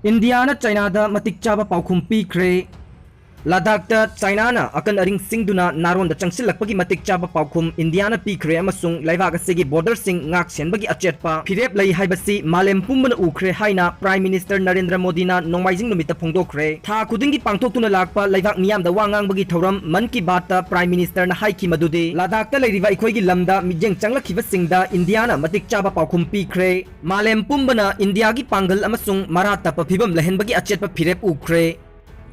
India na China da matik chaba paukhum pikre Ladakh da China na akan aring singduna naron da changsilakpagi matik chaba paukhum India na pikre amasung laiwag asigi border sing ngak senbagi achetpa phirep lai haibasi malem pumbana ukre haina Prime Minister Narendra Modi na nongmaijing numita phongdokre tha khudingi pangthoktuna lakpa laiwag miyam da wangang bagi thoram man ki baat ta Prime Minister na haiki madudi Ladakh ta leiriba ikhoigi lamda mijeng changlakhiba singda India na matik chaba paukhum pikre malem pumbana India gi pangal amasung marata pa phibam lehenbagi achetpa phirep ukre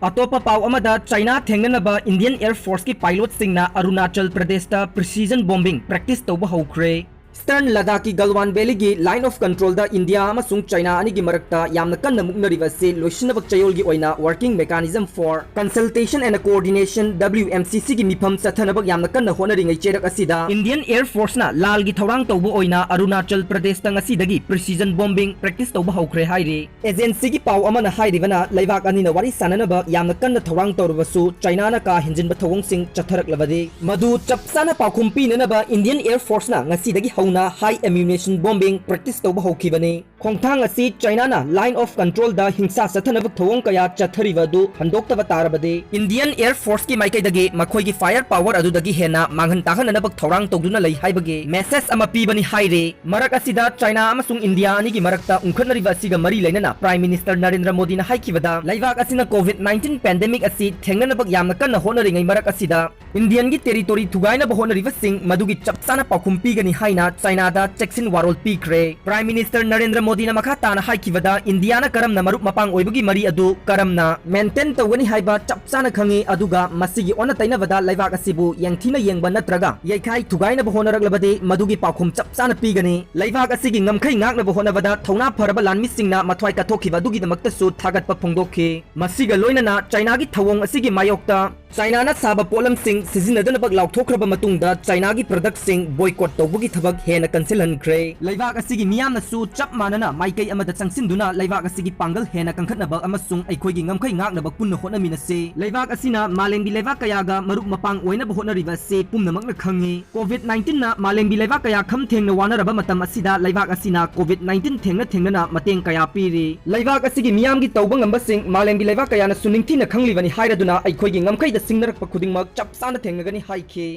Atopa pau amada China Thengnanaba Indian Air Force ki pilot singna Arunachal Pradesh ta precision bombing practice Touba Houkhre Eastern Ladakh ki Galwan Valley gi line of control da India amasung China ani gi marakta yamna kanna muknariba se loishinabak chayol gi oina working mechanism for consultation and coordination WMCC gi mifam sathanabak yamna kanna honaringai cherak asida Indian Air Force na lal gi thorang tawbu oina Arunachal Pradesh ta ngasidagi precision bombing practice Touba Houkhre haire agency gi pau amana hairibana laibak ani na wari sananaba yamna kanna thorang tawrubasu China na ka hinjinba thawong sing chatharak labadi madu chapsana paukhumpi nanaba Indian Air Force na ngasidagi na high ammunition bombing practice Touba Houkhibani khongthang asi China na line of control da hingsa sathanabak thawong kaya chathariba du handoktaba tarabade Indian Air Force ki maikai dagi makhoi gi fire power adu dagi hena manghan tahananabak thorang tawduna lai haibage message ama pibani haire marak asida China amasung India ani gi marakta ungkhanariba asiga mari lainana Prime Minister Narendra Modi na haikibada laibak asina COVID-19 pandemic asi thengnanabak yamna kanna honaringai marak asida Indian gi territory thugaina bahonariba sing madugi chapsana paukhumpi gani haina China da Cheksin warol pikre Prime Minister Narendra Modi na makata na haikibada India na karam na marup mapang oibagi mari adu karam na maintain tawani haiba chapsana khangi aduga masigi ona taina wada laibak asibu yangthina yengba natraga yaikhai thugaina bahonarag labade madugi paukhum chapsana pigani laibak asigi ngamkhai ngakna bahona wada thongna pharaba lanmi singna mathwai ka thokhiba dugi damakta su thagat pa phongdokhi masiga loina na China gi thawong asigi mayokta China na saba polam sing sizinadana bag laukthraba matungda China gi product sing boycott tawbugi thabak hena cancel hankre laibak asigi miyamna su chap manana maikai amada changsinduna laibak asigi pangal hena kangkhatnaba amasung aikhoigi ngamkhai ngaknaba punna honamina se laibak asina malembi laibak kayaga marup mapang oina bahonariba se pumnamakna khangi COVID-19 na malembi laibak kaya kham thengna wanaraba matam asida laibak asina COVID-19 thengnana mateng kaya piri laibak asigi miyamgi tawba ngamba sing malembi laibak kaya na suningthina khanglibani hairaduna aikhoigi ngamkhai da singnarak pa khudingmak chapsana thengnagani haikhe